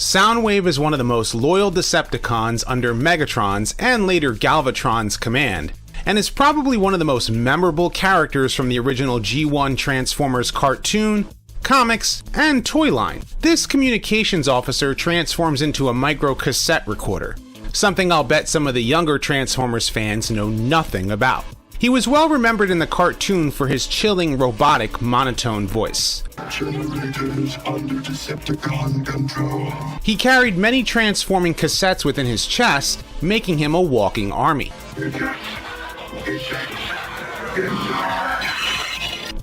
Soundwave is one of the most loyal Decepticons under Megatron's and later Galvatron's command, and is probably one of the most memorable characters from the original G1 Transformers cartoon, comics, and toy line. This communications officer transforms into a micro cassette recorder, something I'll bet some of the younger Transformers fans know nothing about. He was well remembered in the cartoon for his chilling, robotic, monotone voice. Generators under Decepticon control. He carried many transforming cassettes within his chest, making him a walking army.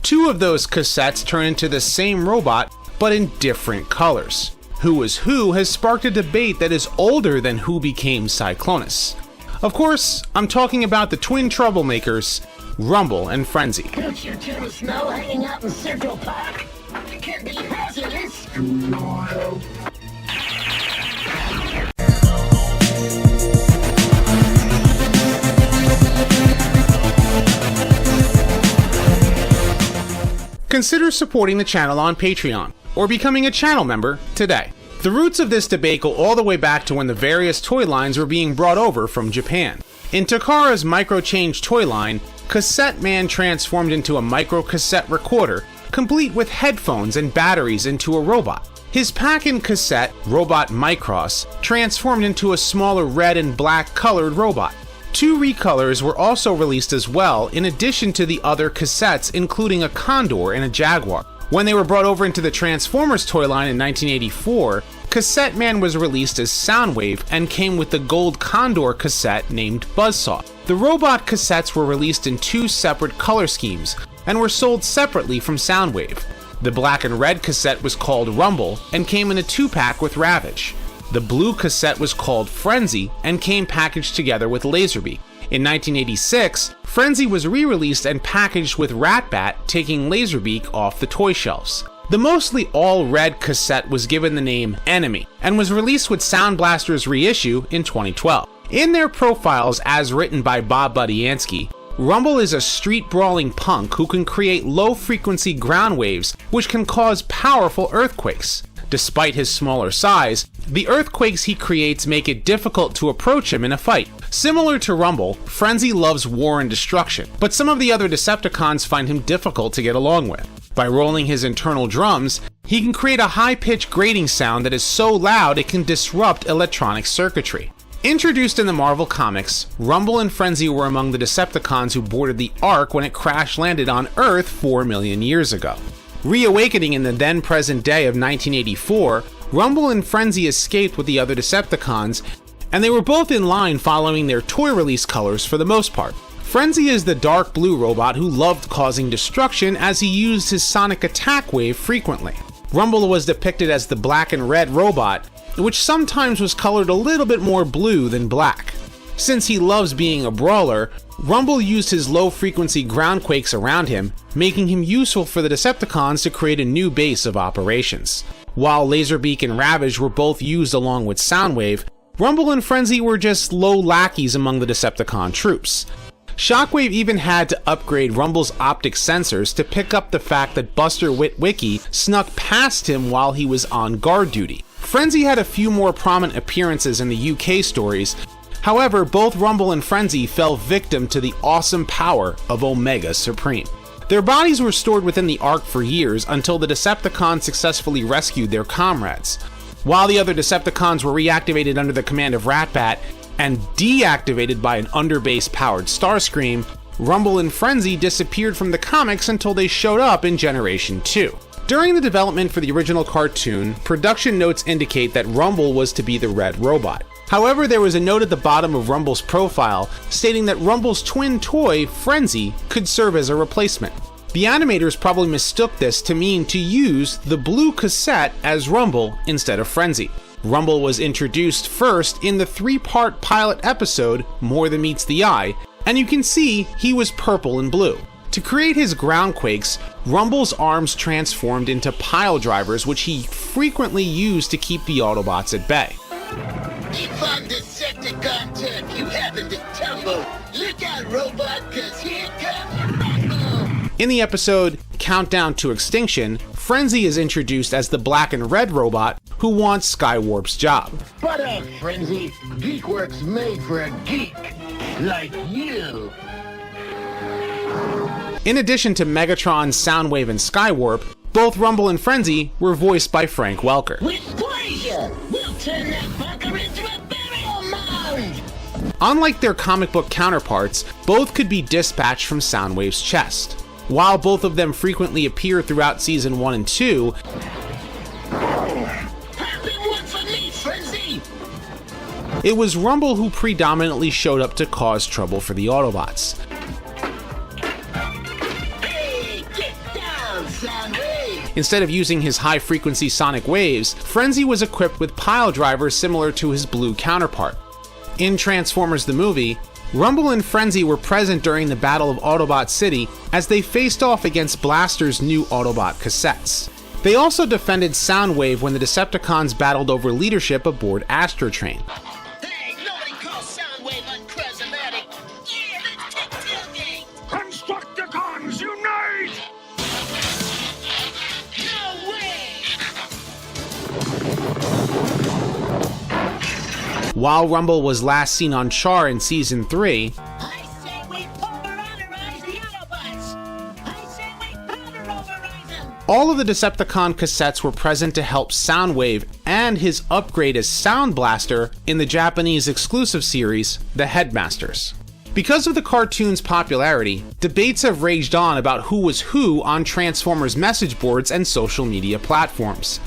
Two of those cassettes turn into the same robot, but in different colors. Who was who has sparked a debate that is older than who became Cyclonus. Of course, I'm talking about the twin troublemakers, Rumble and Frenzy. Don't you two snow hanging out in Central Park? It can be hazardous. Consider supporting the channel on Patreon, or becoming a channel member today. The roots of this debate go all the way back to when the various toy lines were being brought over from Japan. In Takara's micro-change toy line, Cassette Man transformed into a micro-cassette recorder, complete with headphones and batteries into a robot. His pack-in cassette, Robot Micros, transformed into a smaller red and black colored robot. Two recolors were also released as well, in addition to the other cassettes, including a Condor and a Jaguar. When they were brought over into the Transformers toy line in 1984, Cassette Man was released as Soundwave and came with the gold Condor cassette named Buzzsaw. The robot cassettes were released in two separate color schemes and were sold separately from Soundwave. The black and red cassette was called Rumble and came in a 2-pack with Ravage. The blue cassette was called Frenzy and came packaged together with Laserbeak. In 1986, Frenzy was re-released and packaged with Ratbat, taking Laserbeak off the toy shelves. The mostly all-red cassette was given the name Enemy, and was released with Sound Blaster's reissue in 2012. In their profiles as written by Bob Budiansky, Rumble is a street-brawling punk who can create low-frequency ground waves which can cause powerful earthquakes. Despite his smaller size, the earthquakes he creates make it difficult to approach him in a fight. Similar to Rumble, Frenzy loves war and destruction, but some of the other Decepticons find him difficult to get along with. By rolling his internal drums, he can create a high-pitched grating sound that is so loud it can disrupt electronic circuitry. Introduced in the Marvel Comics, Rumble and Frenzy were among the Decepticons who boarded the Ark when it crash-landed on Earth 4 million years ago. Reawakening in the then-present day of 1984, Rumble and Frenzy escaped with the other Decepticons, and they were both in line following their toy release colors for the most part. Frenzy is the dark blue robot who loved causing destruction as he used his sonic attack wave frequently. Rumble was depicted as the black and red robot, which sometimes was colored a little bit more blue than black. Since he loves being a brawler, Rumble used his low-frequency ground quakes around him, making him useful for the Decepticons to create a new base of operations. While Laserbeak and Ravage were both used along with Soundwave, Rumble and Frenzy were just low lackeys among the Decepticon troops. Shockwave even had to upgrade Rumble's optic sensors to pick up the fact that Buster Witwicky snuck past him while he was on guard duty. Frenzy had a few more prominent appearances in the UK stories. However, both Rumble and Frenzy fell victim to the awesome power of Omega Supreme. Their bodies were stored within the Ark for years until the Decepticons successfully rescued their comrades. While the other Decepticons were reactivated under the command of Ratbat and deactivated by an underbase-powered Starscream, Rumble and Frenzy disappeared from the comics until they showed up in Generation 2. During the development for the original cartoon, production notes indicate that Rumble was to be the red robot. However, there was a note at the bottom of Rumble's profile stating that Rumble's twin toy, Frenzy, could serve as a replacement. The animators probably mistook this to mean to use the blue cassette as Rumble instead of Frenzy. Rumble was introduced first in the 3-part pilot episode, More Than Meets the Eye, and you can see he was purple and blue. To create his ground quakes, Rumble's arms transformed into pile drivers, which he frequently used to keep the Autobots at bay. If I'm Decepticon tech, you happen to tumble. Look out, robot, cause here comes Rumble. In the episode Countdown to Extinction, Frenzy is introduced as the black and red robot, who wants Skywarp's job. But Frenzy, Geekworks made for a geek like you. In addition to Megatron, Soundwave, and Skywarp, both Rumble and Frenzy were voiced by Frank Welker. With pleasure, we'll turn that fucker into a burial mound. Unlike their comic book counterparts, both could be dispatched from Soundwave's chest. While both of them frequently appear throughout Season 1 and 2, it was Rumble who predominantly showed up to cause trouble for the Autobots. Hey, get down, Soundwave! Instead of using his high-frequency sonic waves, Frenzy was equipped with pile drivers similar to his blue counterpart. In Transformers the movie, Rumble and Frenzy were present during the Battle of Autobot City as they faced off against Blaster's new Autobot Cassettes. They also defended Soundwave when the Decepticons battled over leadership aboard Astrotrain. Hey, nobody calls Soundwave uncharismatic. Yeah, let's take tailgate. Constructicons unite! No way! While Rumble was last seen on Char in Season 3, I say we pulverize the Autobots. I say we powder-overize them. all of the Decepticon cassettes were present to help Soundwave and his upgrade as Sound Blaster in the Japanese exclusive series, The Headmasters. Because of the cartoon's popularity, debates have raged on about who was who on Transformers message boards and social media platforms.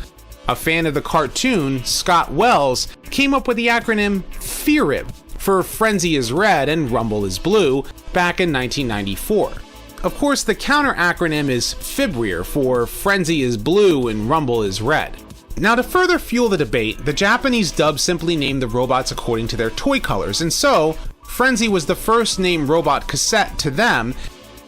A fan of the cartoon, Scott Wells, came up with the acronym FIRRIB for Frenzy is Red and Rumble is Blue back in 1994. Of course, the counter acronym is FIBRIR for Frenzy is Blue and Rumble is Red. Now, to further fuel the debate, the Japanese dub simply named the robots according to their toy colors, and so Frenzy was the first named robot cassette to them,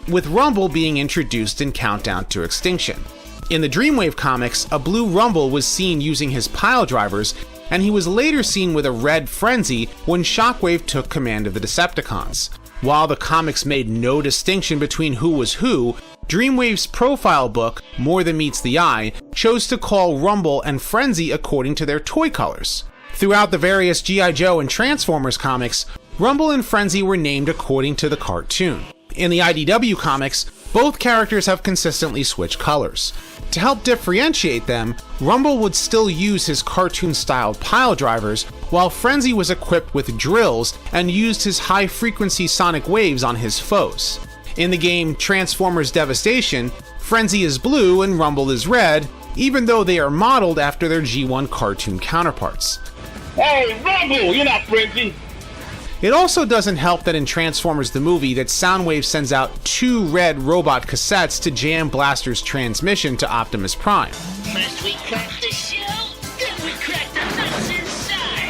with Rumble being introduced in Countdown to Extinction. In the Dreamwave comics, a blue Rumble was seen using his pile drivers, and he was later seen with a red Frenzy when Shockwave took command of the Decepticons. While the comics made no distinction between who was who, Dreamwave's profile book, More Than Meets the Eye, chose to call Rumble and Frenzy according to their toy colors. Throughout the various G.I. Joe and Transformers comics, Rumble and Frenzy were named according to the cartoon. In the IDW comics, both characters have consistently switched colors. To help differentiate them, Rumble would still use his cartoon-styled pile drivers, while Frenzy was equipped with drills and used his high-frequency sonic waves on his foes. In the game Transformers Devastation, Frenzy is blue and Rumble is red, even though they are modeled after their G1 cartoon counterparts. Hey, Rumble, you're not Frenzy! It also doesn't help that in Transformers the movie that Soundwave sends out 2 red robot cassettes to jam Blaster's transmission to Optimus Prime. First we crack the shell, then we crack the nuts inside.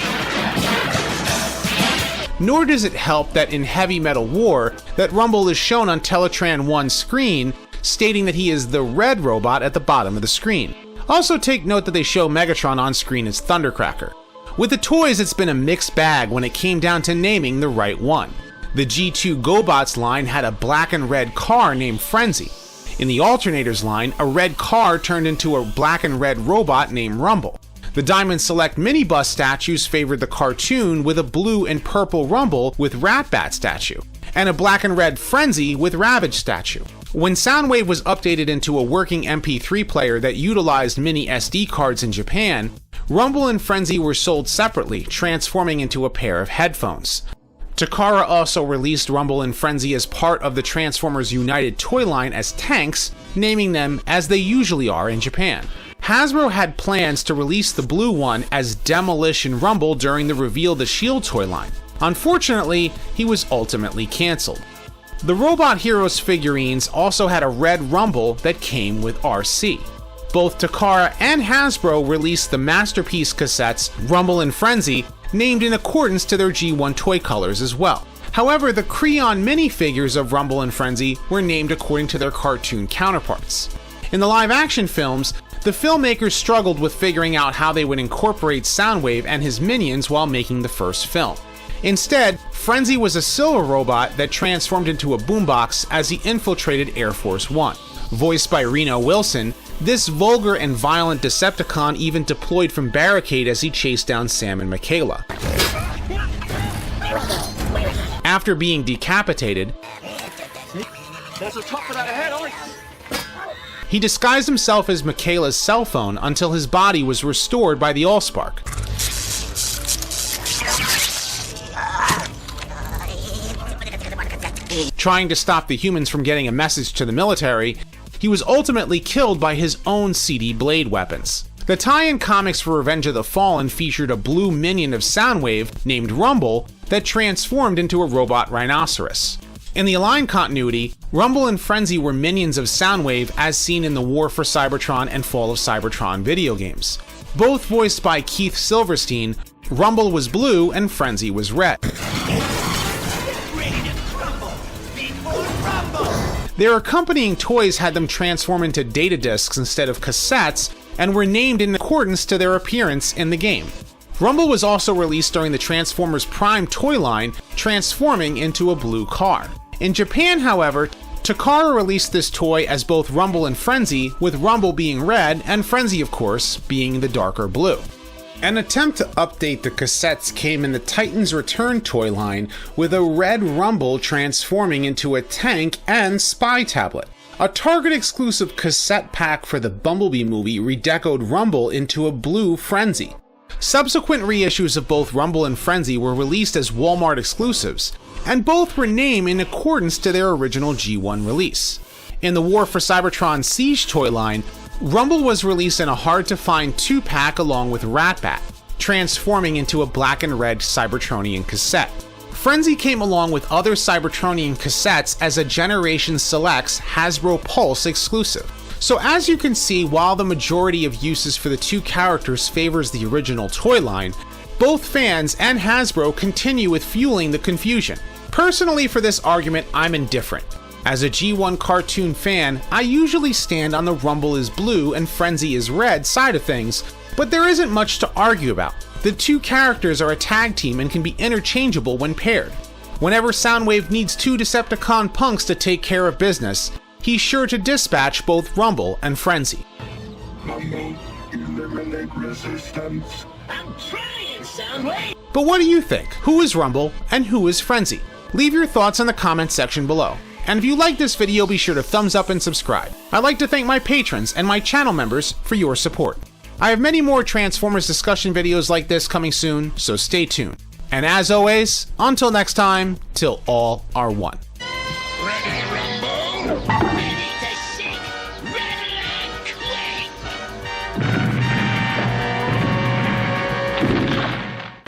Nor does it help that in Heavy Metal War, that Rumble is shown on Teletran 1's screen, stating that he is the red robot at the bottom of the screen. Also take note that they show Megatron on screen as Thundercracker. With the toys, it's been a mixed bag when it came down to naming the right one. The G2 GoBots line had a black and red car named Frenzy. In the Alternators line, a red car turned into a black and red robot named Rumble. The Diamond Select minibus statues favored the cartoon with a blue and purple Rumble with Ratbat statue, and a black and red Frenzy with Ravage statue. When Soundwave was updated into a working MP3 player that utilized mini SD cards in Japan, Rumble and Frenzy were sold separately, transforming into a pair of headphones. Takara also released Rumble and Frenzy as part of the Transformers United toy line as tanks, naming them as they usually are in Japan. Hasbro had plans to release the blue one as Demolition Rumble during the Reveal the Shield toy line. Unfortunately, he was ultimately cancelled. The Robot Heroes figurines also had a red Rumble that came with RC. Both Takara and Hasbro released the Masterpiece cassettes, Rumble and Frenzy, named in accordance to their G1 toy colors as well. However, the Creon minifigures of Rumble and Frenzy were named according to their cartoon counterparts. In the live-action films, the filmmakers struggled with figuring out how they would incorporate Soundwave and his minions while making the first film. Instead, Frenzy was a silver robot that transformed into a boombox as he infiltrated Air Force One. Voiced by Reno Wilson, This vulgar and violent Decepticon even deployed from barricade as he chased down Sam and Michaela. After being decapitated, There's a top of that ahead, he disguised himself as Michaela's cell phone until his body was restored by the Allspark. Trying to stop the humans from getting a message to the military, he was ultimately killed by his own CD blade weapons. The tie-in comics for Revenge of the Fallen featured a blue minion of Soundwave named Rumble that transformed into a robot rhinoceros. In the Align continuity, Rumble and Frenzy were minions of Soundwave as seen in the War for Cybertron and Fall of Cybertron video games. Both voiced by Keith Silverstein, Rumble was blue and Frenzy was red. Their accompanying toys had them transform into data discs instead of cassettes and were named in accordance to their appearance in the game. Rumble was also released during the Transformers Prime toy line, transforming into a blue car. In Japan, however, Takara released this toy as both Rumble and Frenzy, with Rumble being red and Frenzy, of course, being the darker blue. An attempt to update the cassettes came in the Titans Return toy line, with a red Rumble transforming into a tank and spy tablet. A Target-exclusive cassette pack for the Bumblebee movie redecoed Rumble into a blue Frenzy. Subsequent reissues of both Rumble and Frenzy were released as Walmart exclusives, and both were named in accordance to their original G1 release. In the War for Cybertron Siege toy line, Rumble was released in a hard-to-find 2-pack along with Ratbat, transforming into a black and red Cybertronian cassette. Frenzy came along with other Cybertronian cassettes as a Generation Selects Hasbro Pulse exclusive. So as you can see, while the majority of uses for the two characters favors the original toy line, both fans and Hasbro continue with fueling the confusion. Personally, for this argument, I'm indifferent. As a G1 cartoon fan, I usually stand on the Rumble is blue and Frenzy is red side of things, but there isn't much to argue about. The two characters are a tag team and can be interchangeable when paired. Whenever Soundwave needs two Decepticon punks to take care of business, he's sure to dispatch both Rumble and Frenzy. Rumble, eliminate resistance. I'm trying, Soundwave! But what do you think? Who is Rumble and who is Frenzy? Leave your thoughts in the comments section below. And if you like this video, be sure to thumbs up and subscribe. I'd like to thank my patrons and my channel members for your support. I have many more Transformers discussion videos like this coming soon, so stay tuned. And as always, until next time, till all are one.